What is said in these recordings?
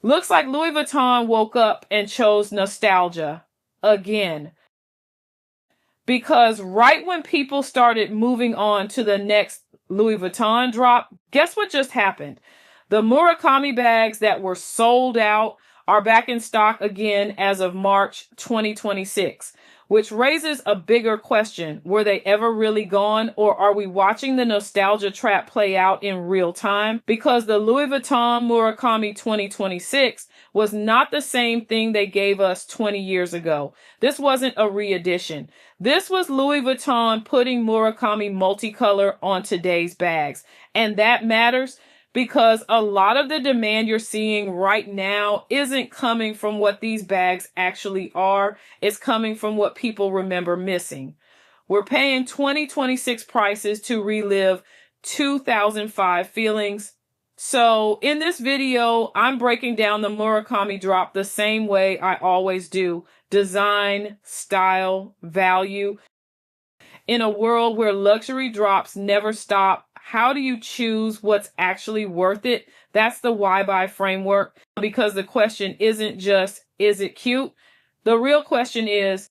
Looks like Louis Vuitton woke up and chose nostalgia again. Because right when people started moving on to the next Louis Vuitton drop, guess what just happened? The Murakami bags that were sold out are back in stock again as of March 2026, which raises a bigger question. Were they ever really gone, or are we watching the nostalgia trap play out in real time? Because the Louis Vuitton Murakami 2026 was not the same thing they gave us 20 years ago. This wasn't a re-edition. This was Louis Vuitton putting Murakami multicolor on today's bags. And that matters because a lot of the demand you're seeing right now isn't coming from what these bags actually are. It's coming from what people remember missing. We're paying 2026 prices to relive 2005 feelings. So in this video, I'm breaking down the Murakami drop the same way I always do. Design, style, value. In a world where luxury drops never stop, how do you choose what's actually worth it? That's the why buy framework, because the question isn't just, is it cute? The real question is,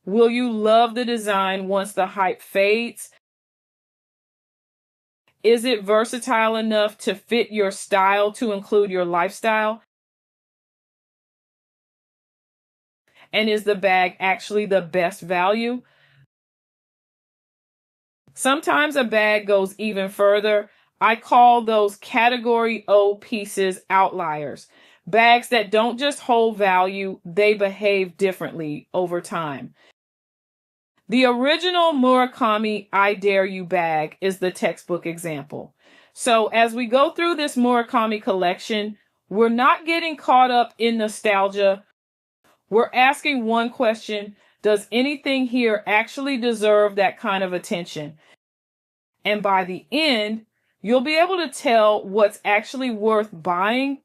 will you love the design once the hype fades? Is it versatile enough to fit your style to include your lifestyle? And is the bag actually the best value? Sometimes a bag goes even further. I call those category O pieces outliers. Bags that don't just hold value, they behave differently over time. The original Murakami I Dare You bag is the textbook example. So as we go through this Murakami collection, we're not getting caught up in nostalgia. We're asking one question: does anything here actually deserve that kind of attention? And by the end, you'll be able to tell what's actually worth buying.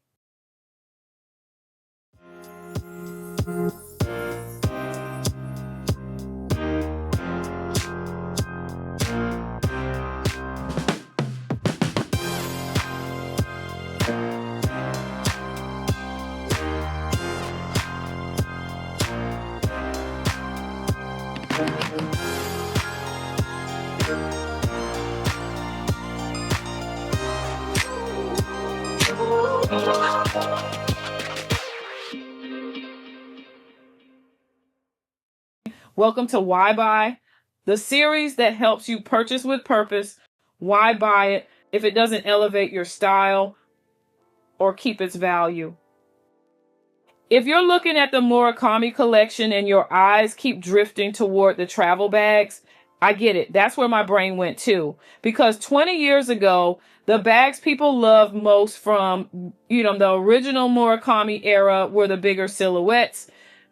Welcome to Why Buy, the series that helps you purchase with purpose. Why buy it if it doesn't elevate your style or keep its value? If you're looking at the Murakami collection and your eyes keep drifting toward the travel bags, I get it. That's where my brain went too. Because 20 years ago, the bags people loved most from, the original Murakami era were the bigger silhouettes.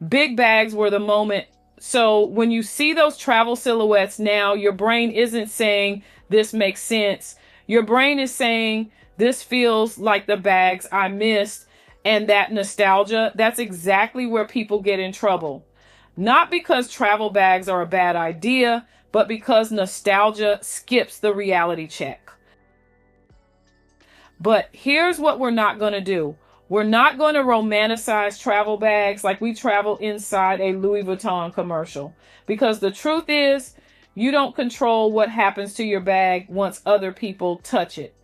Big bags were the moment. So when you see those travel silhouettes now, your brain isn't saying this makes sense. Your brain is saying this feels like the bags I missed. And that nostalgia, that's exactly where people get in trouble. Not because travel bags are a bad idea, but because nostalgia skips the reality check. But here's what we're not going to do. We're not going to romanticize travel bags like we travel inside a Louis Vuitton commercial. Because the truth is, you don't control what happens to your bag once other people touch it.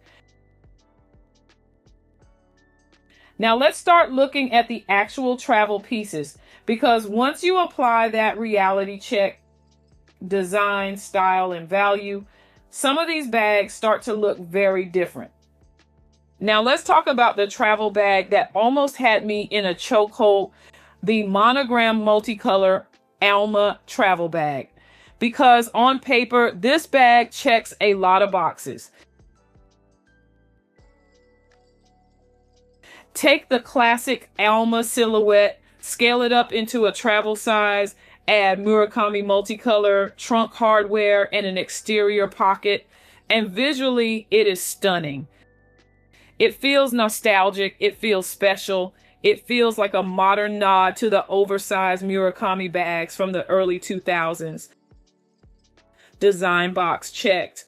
Now let's start looking at the actual travel pieces, because once you apply that reality check, design, style, and value, some of these bags start to look very different. Now let's talk about the travel bag that almost had me in a chokehold, the monogram multicolor Alma travel bag. Because on paper, this bag checks a lot of boxes. Take the classic Alma silhouette, scale it up into a travel size, add Murakami multicolor, trunk hardware, and an exterior pocket, and visually it is stunning. It feels nostalgic, it feels special, it feels like a modern nod to the oversized Murakami bags from the early 2000s. Design box checked.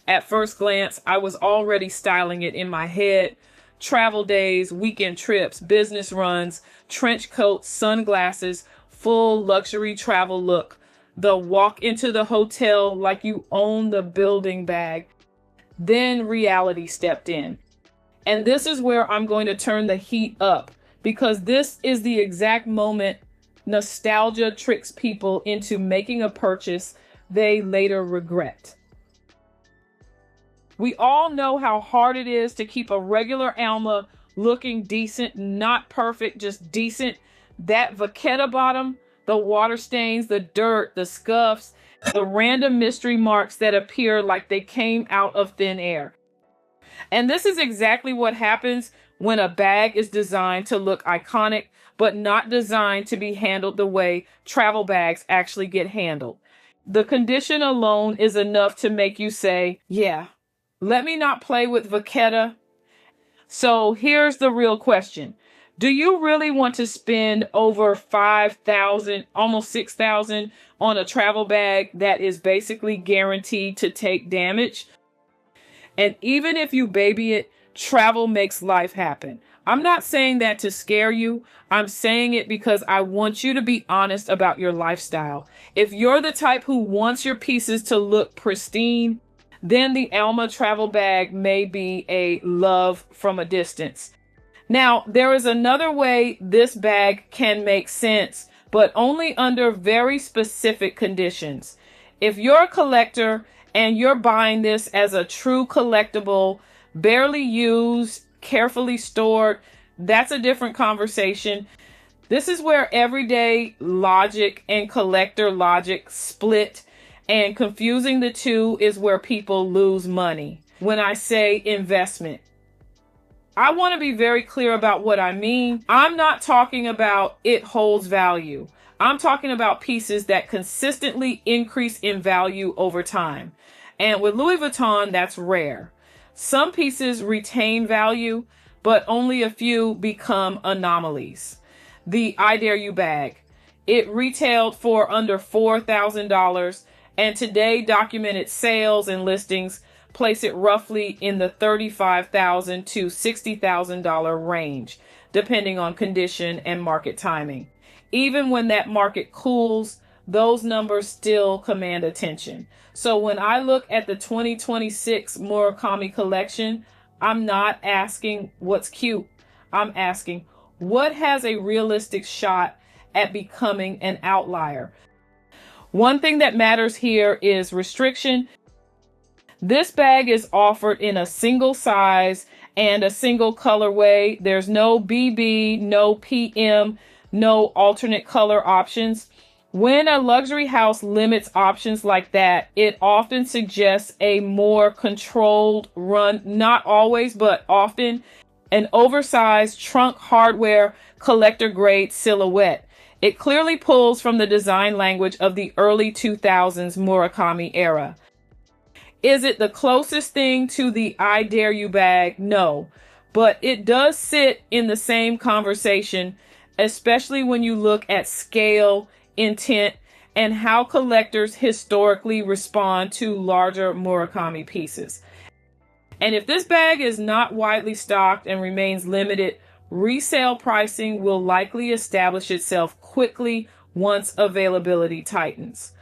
At first glance, I was already styling it in my head. Travel days, weekend trips, business runs, trench coats, sunglasses, full luxury travel look. The walk into the hotel like you own the building bag. Then reality stepped in. And this is where I'm going to turn the heat up, because this is the exact moment nostalgia tricks people into making a purchase they later regret. We all know how hard it is to keep a regular Alma looking decent, not perfect, just decent. That vachetta bottom, the water stains, the dirt, the scuffs, the random mystery marks that appear like they came out of thin air. And this is exactly what happens when a bag is designed to look iconic, but not designed to be handled the way travel bags actually get handled. The condition alone is enough to make you say, yeah, let me not play with vachetta. So here's the real question. Do you really want to spend over $5,000, almost $6,000 on a travel bag that is basically guaranteed to take damage? And even if you baby it, travel makes life happen. I'm not saying that to scare you. I'm saying it because I want you to be honest about your lifestyle. If you're the type who wants your pieces to look pristine, then the Alma travel bag may be a love from a distance. Now, there is another way this bag can make sense, but only under very specific conditions. If you're a collector and you're buying this as a true collectible, barely used, carefully stored, that's a different conversation. This is where everyday logic and collector logic split, and confusing the two is where people lose money. When I say investment, I want to be very clear about what I mean. I'm not talking about it holds value. I'm talking about pieces that consistently increase in value over time. And with Louis Vuitton, that's rare. Some pieces retain value, but only a few become anomalies. The I Dare You bag. It retailed for under $4,000, and today documented sales and listings place it roughly in the $35,000 to $60,000 range, depending on condition and market timing. Even when that market cools, those numbers still command attention. So when I look at the 2026 Murakami collection, I'm not asking what's cute. I'm asking what has a realistic shot at becoming an outlier. One thing that matters here is restriction. This bag is offered in a single size and a single colorway. There's no BB, no PM, no alternate color options. When a luxury house limits options like that, it often suggests a more controlled run, not always, but often, an oversized trunk hardware collector grade silhouette. It clearly pulls from the design language of the early 2000s Murakami era. Is it the closest thing to the I Dare You bag? No, but it does sit in the same conversation, especially when you look at scale, intent, and how collectors historically respond to larger Murakami pieces. And if this bag is not widely stocked and remains limited, resale pricing will likely establish itself quickly once availability tightens.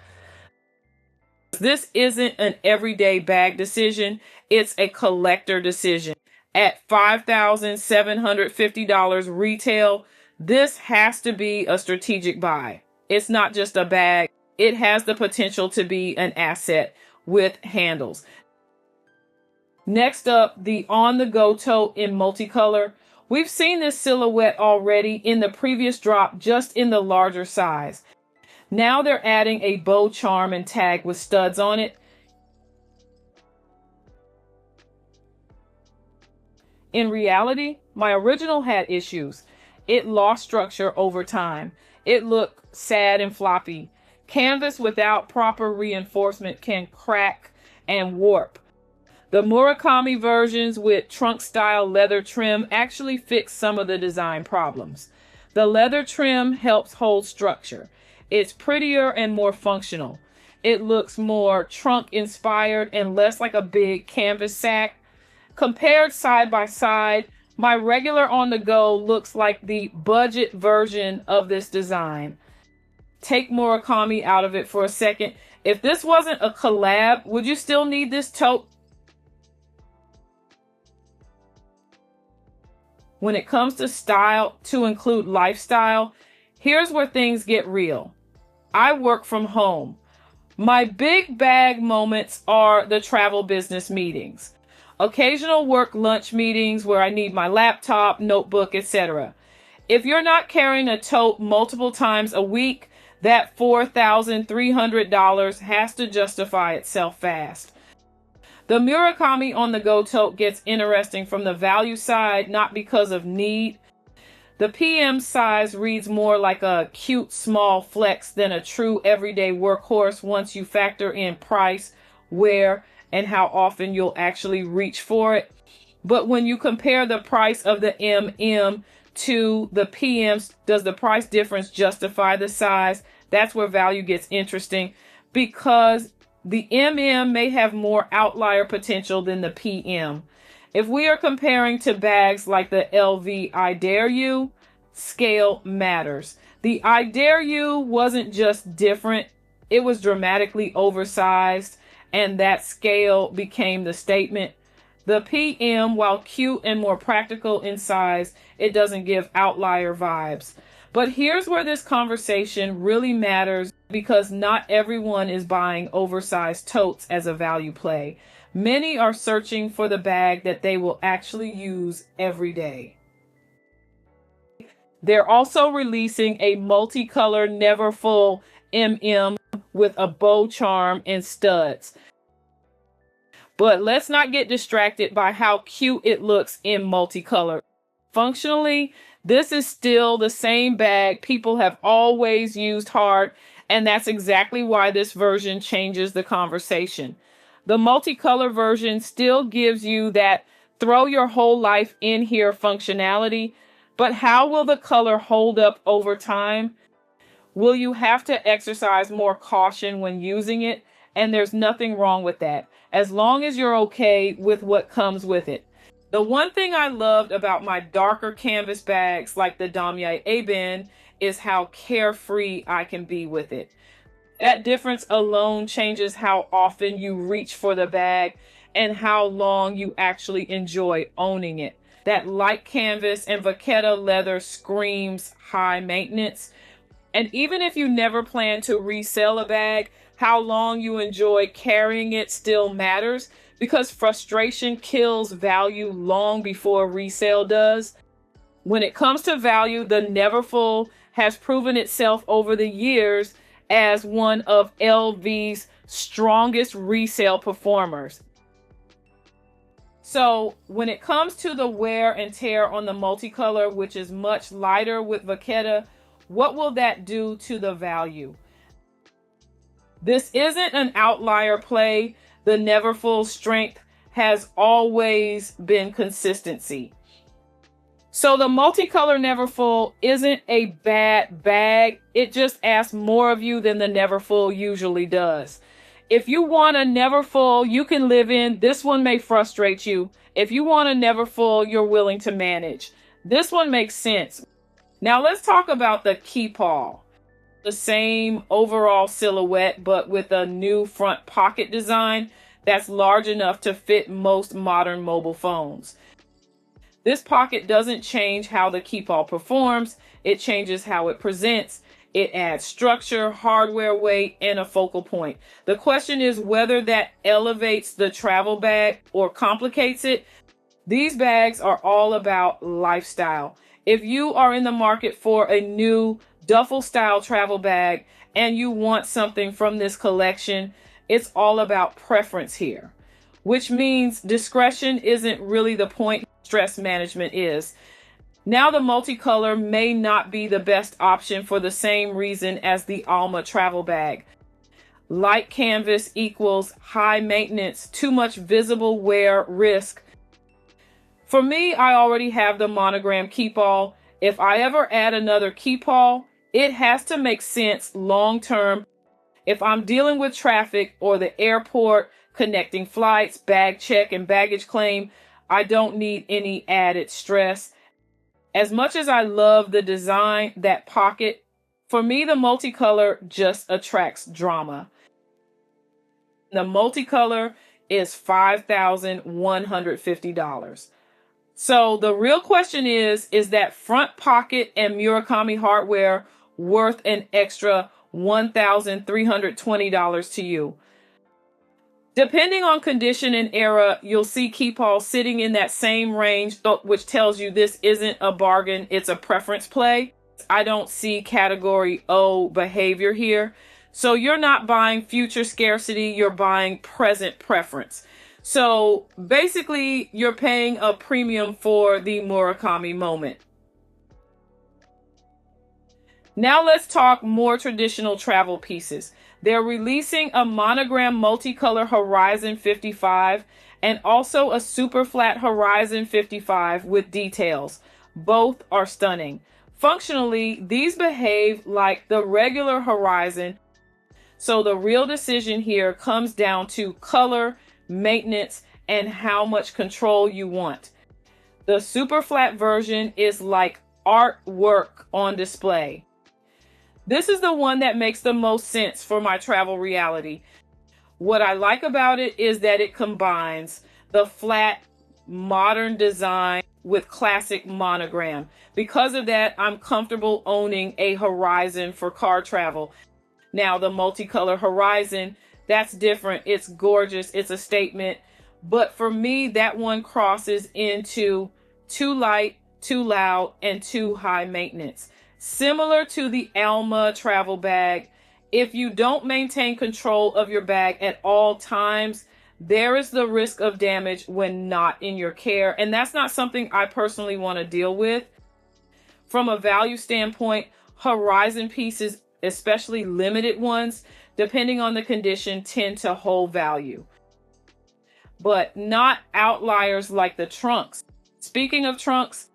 This isn't an everyday bag decision, it's a collector decision. At $5,750 retail, this has to be a strategic buy. It's not just a bag, it has the potential to be an asset with handles. Next up, the on-the-go tote in multicolor. We've seen this silhouette already in the previous drop, just in the larger size. Now they're adding a bow charm and tag with studs on it. In reality, my original had issues. It lost structure over time. It looked sad and floppy. Canvas without proper reinforcement can crack and warp. The Murakami versions with trunk-style leather trim actually fix some of the design problems. The leather trim helps hold structure. It's prettier and more functional. It looks more trunk inspired and less like a big canvas sack. Compared side by side, my regular on the go looks like the budget version of this design. Take Murakami out of it for a second. If this wasn't a collab, would you still need this tote? When it comes to style, to include lifestyle, here's where things get real. I work from home. My big bag moments are the travel business meetings, occasional work lunch meetings where I need my laptop, notebook, etc. If you're not carrying a tote multiple times a week, that $4,300 has to justify itself fast. The Murakami on the go tote gets interesting from the value side, not because of need. The PM size reads more like a cute small flex than a true everyday workhorse once you factor in price, wear, and how often you'll actually reach for it. But when you compare the price of the MM to the PMs, does the price difference justify the size? That's where value gets interesting, because the MM may have more outlier potential than the PM. If we are comparing to bags like the LV I Dare You, scale matters. The I Dare You wasn't just different, it was dramatically oversized, and that scale became the statement. The PM, while cute and more practical in size, it doesn't give outlier vibes. But here's where this conversation really matters, because not everyone is buying oversized totes as a value play. Many are searching for the bag that they will actually use every day. They're also releasing a multicolor never full MM with a bow charm and studs. But let's not get distracted by how cute it looks in multicolor. Functionally, this is still the same bag people have always used hard, and that's exactly why this version changes the conversation. The multicolor version still gives you that throw your whole life in here functionality, but how will the color hold up over time? Will you have to exercise more caution when using it? And there's nothing wrong with that, as long as you're okay with what comes with it. The one thing I loved about my darker canvas bags like the HandbagHeaven is how carefree I can be with it. That difference alone changes how often you reach for the bag and how long you actually enjoy owning it. That light canvas and vachetta leather screams high maintenance. And even if you never plan to resell a bag, how long you enjoy carrying it still matters, because frustration kills value long before resale does. When it comes to value, the Neverfull has proven itself over the years as one of LV's strongest resale performers. So when it comes to the wear and tear on the multicolor, which is much lighter with vachetta, what will that do to the value? This isn't an outlier play. The Neverfull strength has always been consistency. So the multicolor Neverfull isn't a bad bag. It just asks more of you than the Neverfull usually does. If you want a Neverfull you can live in, this one may frustrate you. If you want a Neverfull you're willing to manage, this one makes sense. Now let's talk about the key paw. The same overall silhouette, but with a new front pocket design that's large enough to fit most modern mobile phones. This pocket doesn't change how the key paw performs, it changes how it presents. It adds structure, hardware weight, and a focal point. The question is whether that elevates the travel bag or complicates it. These bags are all about lifestyle. If you are in the market for a new duffel style travel bag and you want something from this collection, it's all about preference here, which means discretion isn't really the point, stress management is. Now the multicolor may not be the best option for the same reason as the Alma travel bag. Light canvas equals high maintenance, too much visible wear risk. For me, I already have the monogram key paw. If I ever add another key paw, it has to make sense long term. If I'm dealing with traffic or the airport, connecting flights, bag check, and baggage claim, I don't need any added stress. As much as I love the design, that pocket, for me, the multicolor just attracts drama. The multicolor is $5,150. So the real question is that front pocket and Murakami hardware worth an extra $1,320 to you? Depending on condition and era, you'll see Keepall sitting in that same range, which tells you this isn't a bargain, it's a preference play. I don't see category O behavior here. So you're not buying future scarcity, you're buying present preference. So basically, you're paying a premium for the Murakami moment. Now let's talk more traditional travel pieces. They're releasing a monogram multicolor Horizon 55 and also a super flat Horizon 55 with details. Both are stunning. Functionally, these behave like the regular Horizon. So the real decision here comes down to color, maintenance, and how much control you want. The super flat version is like artwork on display. This is the one that makes the most sense for my travel reality. What I like about it is that it combines the flat, modern design with classic monogram. Because of that, I'm comfortable owning a Horizon for car travel. Now, the multicolor Horizon, that's different. It's gorgeous. It's a statement. But for me, that one crosses into too light, too loud, and too high maintenance. Similar to the Alma travel bag, if you don't maintain control of your bag at all times, there is the risk of damage when not in your care. And that's not something I personally want to deal with. From a value standpoint, Horizon pieces, especially limited ones, depending on the condition, tend to hold value. But not outliers like the trunks. Speaking of trunks,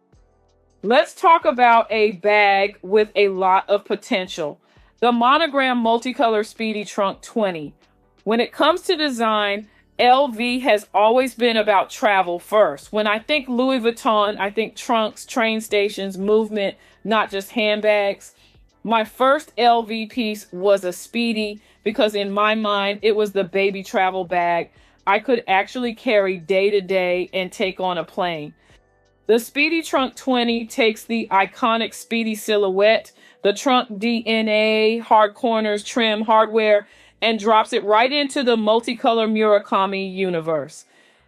let's talk about a bag with a lot of potential. The Monogram Multicolor Speedy Trunk 20. When it comes to design, LV has always been about travel first. When I think Louis Vuitton, I think trunks, train stations, movement, not just handbags. My first LV piece was a Speedy because in my mind, it was the baby travel bag I could actually carry day to day and take on a plane. The Speedy Trunk 20 takes the iconic Speedy silhouette, the trunk DNA, hard corners, trim, hardware, and drops it right into the multicolor Murakami universe.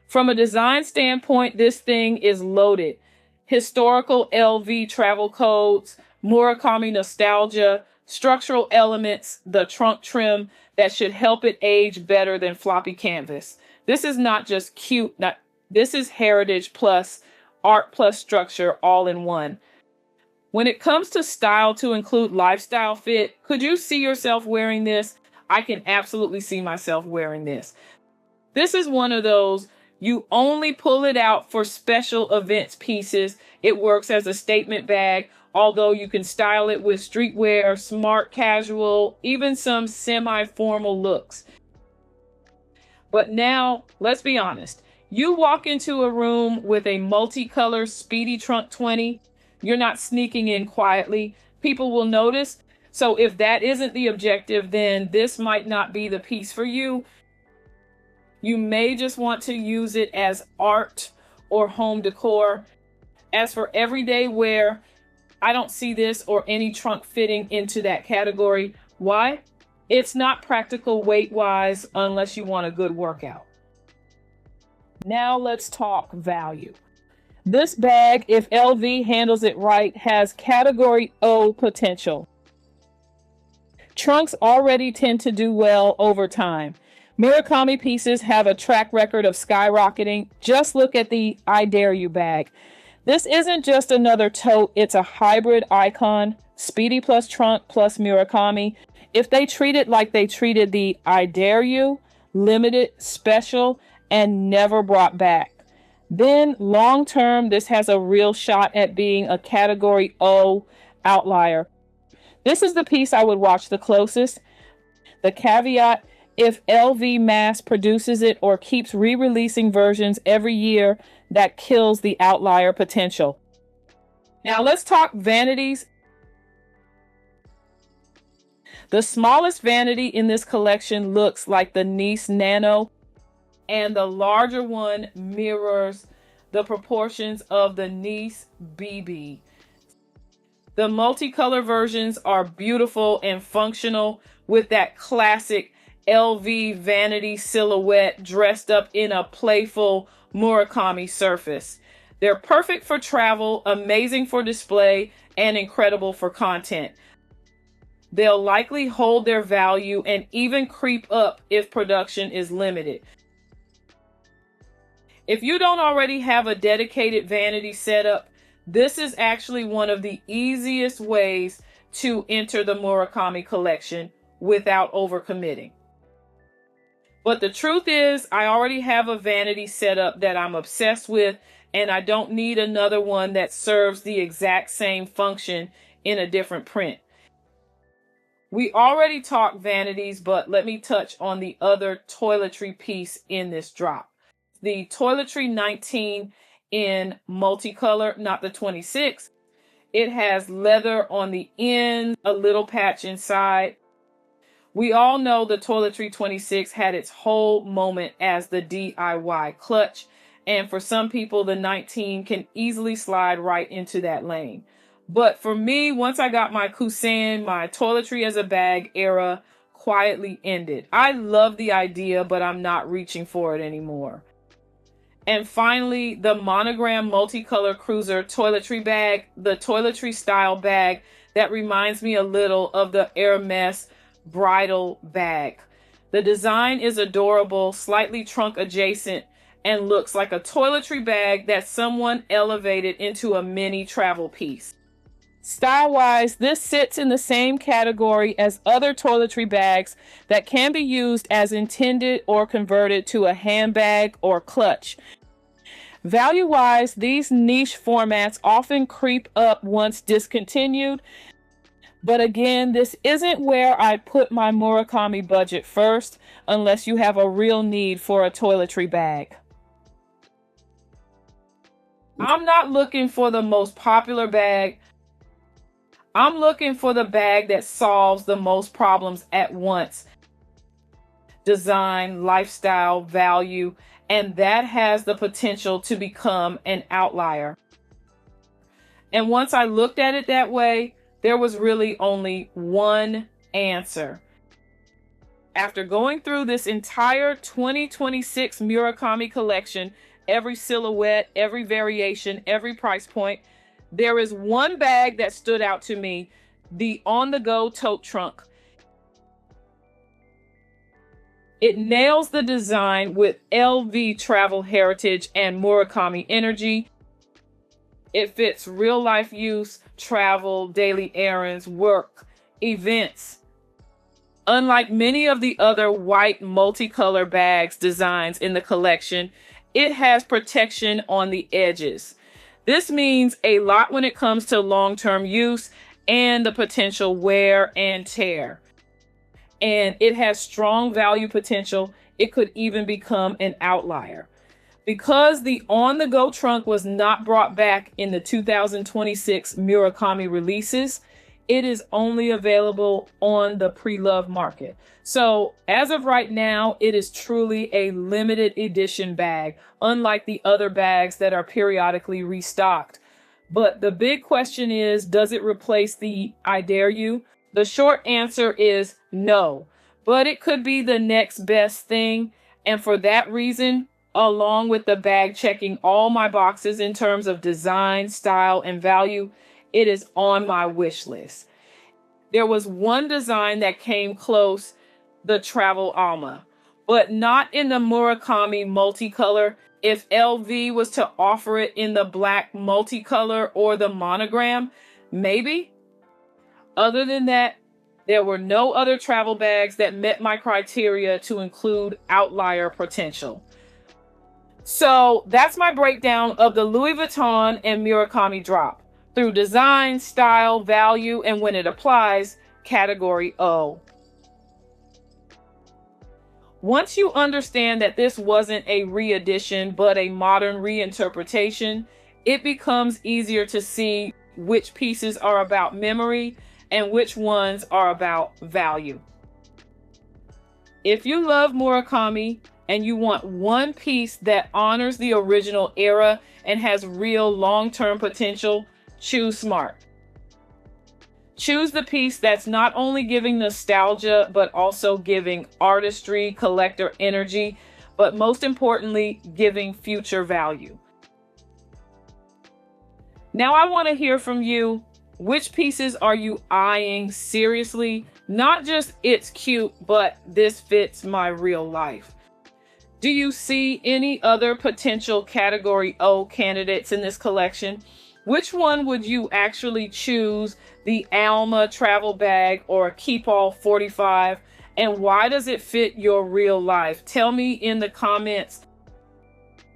From a design standpoint, this thing is loaded. Historical LV travel codes, Murakami nostalgia, structural elements, the trunk trim that should help it age better than floppy canvas. This is not just cute, this is heritage plus art plus structure all in one. When it comes to style to include lifestyle fit, could you see yourself wearing this? I can absolutely see myself wearing this. This is one of those, you only pull it out for special events pieces. It works as a statement bag, although you can style it with streetwear, smart casual, even some semi-formal looks. But now, let's be honest. You walk into a room with a multicolor Speedy Trunk 20, you're not sneaking in quietly. People will notice. So if that isn't the objective, then this might not be the piece for you. You may just want to use it as art or home decor. As for everyday wear, I don't see this or any trunk fitting into that category. Why? It's not practical weight-wise unless you want a good workout. Now let's talk value. This bag, if LV handles it right, has category O potential. Trunks already tend to do well over time. Murakami pieces have a track record of skyrocketing. Just look at the I Dare You bag. This isn't just another tote, it's a hybrid icon, Speedy plus trunk plus Murakami. If they treat it like they treated the I Dare You, limited, special, and never brought back, then long term, this has a real shot at being a category O outlier. This is the piece I would watch the closest. The caveat: if LV mass produces it or keeps re-releasing versions every year, that kills the outlier potential. Now let's talk vanities. The smallest vanity in this collection looks like the Nice Nano, and the larger one mirrors the proportions of the Nice BB. The multicolor versions are beautiful and functional with that classic LV vanity silhouette dressed up in a playful Murakami surface. They're perfect for travel, amazing for display, and incredible for content. They'll likely hold their value and even creep up if production is limited. If you don't already have a dedicated vanity setup, this is actually one of the easiest ways to enter the Murakami collection without overcommitting. But the truth is, I already have a vanity setup that I'm obsessed with, and I don't need another one that serves the exact same function in a different print. We already talked vanities, but let me touch on the other toiletry piece in this drop. The Toiletry 19 in multicolor, not the 26. It has leather on the end, a little patch inside. We all know the Toiletry 26 had its whole moment as the DIY clutch, and for some people, the 19 can easily slide right into that lane. But for me, once I got my Kusan, my toiletry as a bag era quietly ended. I love the idea, but I'm not reaching for it anymore. And finally, the monogram multicolor cruiser toiletry bag, the toiletry style bag that reminds me a little of the Hermes bridal bag. The design is adorable, slightly trunk adjacent, and looks like a toiletry bag that someone elevated into a mini travel piece. Style-wise, this sits in the same category as other toiletry bags that can be used as intended or converted to a handbag or clutch. Value-wise, these niche formats often creep up once discontinued. But again, this isn't where I put my Murakami budget first, unless you have a real need for a toiletry bag. I'm not looking for the most popular bag. I'm looking for the bag that solves the most problems at once. Design, lifestyle, value, and that has the potential to become an outlier. And once I looked at it that way, there was really only one answer. After going through this entire 2026 Murakami collection, every silhouette, every variation, every price point, there is one bag that stood out to me: the on-the-go tote trunk. It nails the design with LV travel heritage and Murakami energy. It fits real-life use, travel, daily errands, work, events. Unlike many of the other white multicolor bags designs in the collection, it has protection on the edges. This means a lot when it comes to long-term use and the potential wear and tear. And it has strong value potential. It could even become an outlier. Because the on-the-go trunk was not brought back in the 2026 Murakami releases, it is only available on the pre-loved market. So as of right now, it is truly a limited edition bag, unlike the other bags that are periodically restocked. But the big question is, does it replace the I Dare You? The short answer is no, but it could be the next best thing. And for that reason, along with the bag checking all my boxes in terms of design, style, and value, it is on my wish list. There was one design that came close, the Travel Alma, but not in the Murakami multicolor. If LV was to offer it in the black multicolor or the monogram, maybe. Other than that, there were no other travel bags that met my criteria to include outlier potential. So that's my breakdown of the Louis Vuitton and Murakami drop through design, style, value, and when it applies, category O. Once you understand that this wasn't a re-edition but a modern reinterpretation, it becomes easier to see which pieces are about memory and which ones are about value. If you love Murakami and you want one piece that honors the original era and has real long-term potential, choose smart. Choose the piece that's not only giving nostalgia, but also giving artistry, collector energy, but most importantly, giving future value. Now I want to hear from you. Which pieces are you eyeing seriously? Not just it's cute, but this fits my real life. Do you see any other potential Category O candidates in this collection? Which one would you actually choose, the Alma travel bag or Keepall 45? And why does it fit your real life? Tell me in the comments.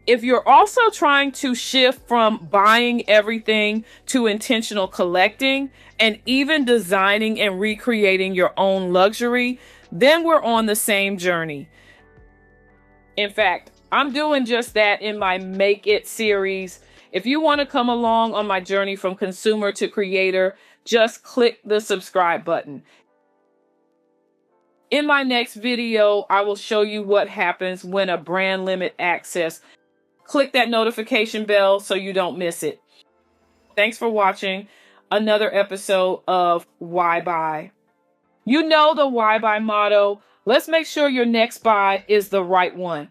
If you're also trying to shift from buying everything to intentional collecting and even designing and recreating your own luxury, then we're on the same journey. In fact, I'm doing just that in my Make It series. If you want to come along on my journey from consumer to creator, just click the subscribe button. In my next video, I will show you what happens when a brand limit access. Click that notification bell so you don't miss it. Thanks for watching another episode of Why Buy. You know the Why Buy motto. Let's make sure your next buy is the right one.